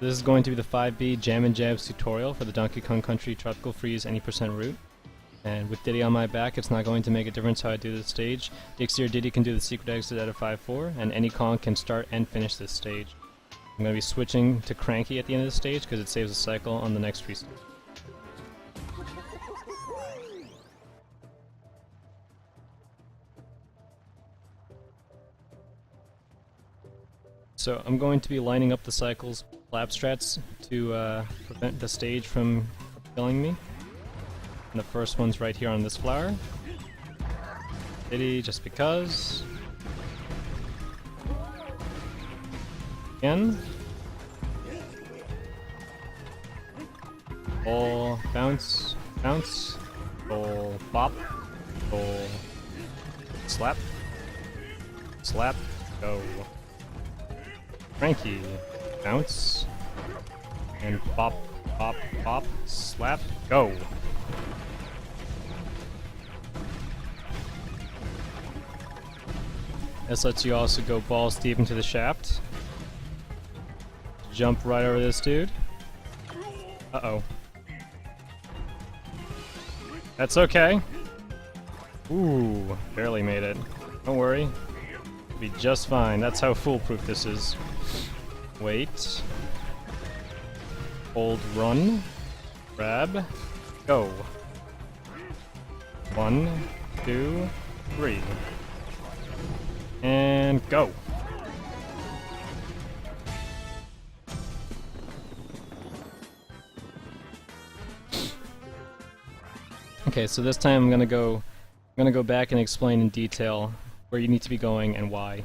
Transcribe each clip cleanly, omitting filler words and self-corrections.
This is going to be the 5B Jammin tutorial for the Donkey Kong Country Tropical Freeze any % route. And with Diddy on my back, it's not going to make a difference how I do this stage. Dixie or Diddy can do the secret exit at a 5-4, and any Kong can start and finish this stage. I'm going to be switching to Cranky at the end of the stage because it saves a cycle on the next restart. So I'm going to be lining up the cycles, lap strats, to prevent the stage from killing me. And the first one's right here on this flower. Diddy, just because. Again. Ball, bounce, bounce. Ball, bop. Ball, slap. Slap, go. Cranky, bounce, and bop, bop, bop, slap, go. This lets you also go balls deep into the shaft. Jump right over this dude. Uh-oh. That's okay. Ooh, barely made it. Don't worry. It'll be just fine. That's how foolproof this is. Wait. Hold, run. Grab. Go. 1, 2, 3. And go. Okay, so this time I'm gonna go back and explain in detail where you need to be going and why.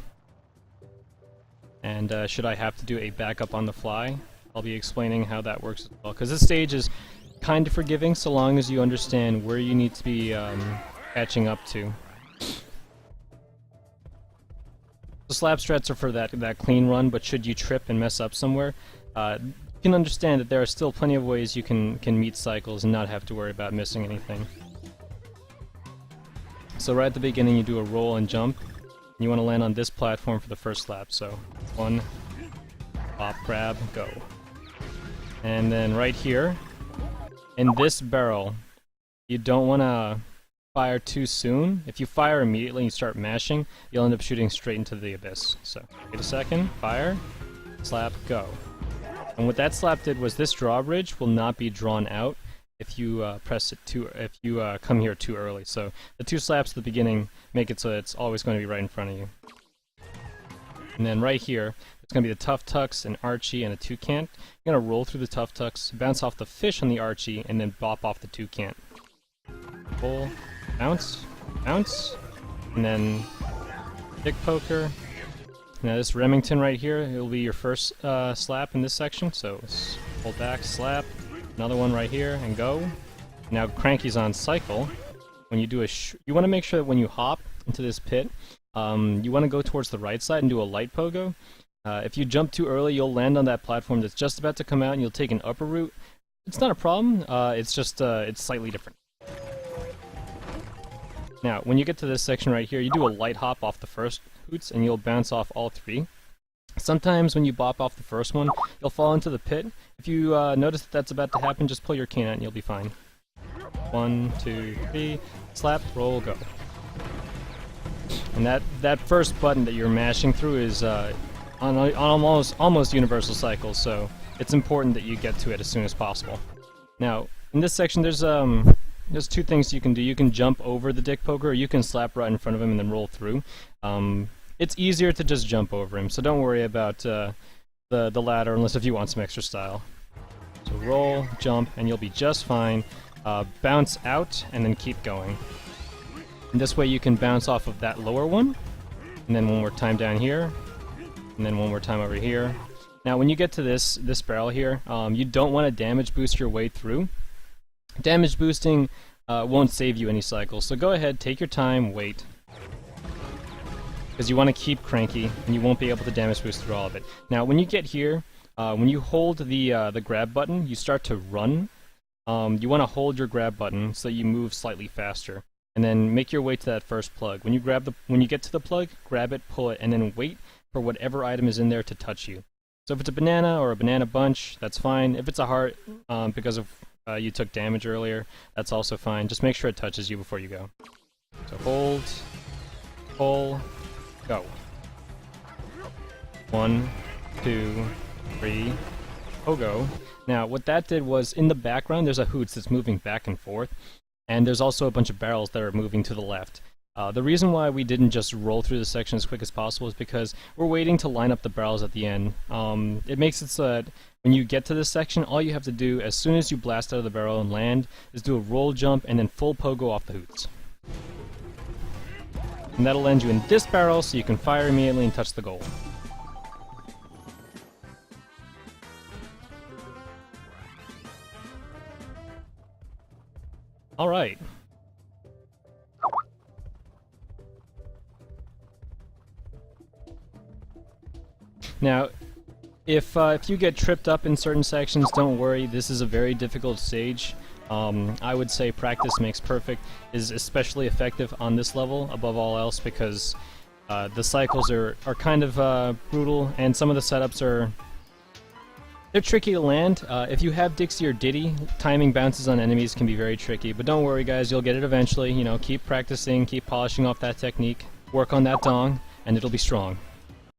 And should I have to do a backup on the fly, I'll be explaining how that works as well. Because this stage is kind of forgiving so long as you understand where you need to be catching up to. The slap strats are for that clean run, but should you trip and mess up somewhere, you can understand that there are still plenty of ways you can meet cycles and not have to worry about missing anything. So right at the beginning you do a roll and jump. You want to land on this platform for the first lap, so 1, pop, grab, go. And then right here, in this barrel, you don't want to fire too soon. If you fire immediately and you start mashing, you'll end up shooting straight into the abyss. So, wait a second, fire, slap, go. And what that slap did was this drawbridge will not be drawn out if you come here too early. So the 2 slaps at the beginning make it so it's always going to be right in front of you. And then right here, it's going to be the Tough Tucks, an Archie, and a Toucan. You're going to roll through the Tough Tucks, bounce off the fish on the Archie, and then bop off the Toucan. Pull, bounce, bounce, and then dick poker. Now this Remington right here, it'll be your first slap in this section, so hold back, slap, another one right here, and go. Now Cranky's on cycle. When you do you want to make sure that when you hop into this pit, you want to go towards the right side and do a light pogo. If you jump too early, you'll land on that platform that's just about to come out, and you'll take an upper route. It's not a problem, it's just, it's slightly different. Now, when you get to this section right here, you do a light hop off the first hoots, and you'll bounce off all 3. Sometimes when you bop off the first one, you'll fall into the pit. If you notice that that's about to happen, just pull your can out and you'll be fine. 1, 2, 3, slap, roll, go. And that first button that you're mashing through is on almost universal cycle, so it's important that you get to it as soon as possible. Now, in this section, there's 2 things you can do. You can jump over the dick poker, or you can slap right in front of him and then roll through. It's easier to just jump over him, so don't worry about the ladder unless if you want some extra style. So roll, jump, and you'll be just fine. Bounce out, and then keep going. And this way you can bounce off of that lower one, and then one more time down here, and then one more time over here. Now when you get to this barrel here, you don't want to damage boost your way through. Damage boosting won't save you any cycles, so go ahead, take your time, wait. Because you want to keep Cranky, and you won't be able to damage boost through all of it. Now, when you get here, when you hold the grab button, you start to run. You want to hold your grab button so that you move slightly faster, and then make your way to that first plug. When you get to the plug, grab it, pull it, and then wait for whatever item is in there to touch you. So if it's a banana or a banana bunch, that's fine. If it's a heart, because of you took damage earlier, that's also fine. Just make sure it touches you before you go. So hold, pull, go. 1, 2, 3, go. Now, what that did was, in the background, there's a hoots that's moving back and forth, and there's also a bunch of barrels that are moving to the left. The reason why we didn't just roll through the section as quick as possible is because we're waiting to line up the barrels at the end. It makes it so that when you get to this section, all you have to do, as soon as you blast out of the barrel and land, is do a roll jump and then full pogo off the hoots. And that'll land you in this barrel, so you can fire immediately and touch the goal. Alright. Now, if you get tripped up in certain sections, don't worry, this is a very difficult stage. I would say practice makes perfect is especially effective on this level, above all else, because the cycles are kind of brutal, and some of the setups they're tricky to land. If you have Dixie or Diddy, timing bounces on enemies can be very tricky, but don't worry guys, you'll get it eventually. You know, keep practicing, keep polishing off that technique, work on that dong, and it'll be strong.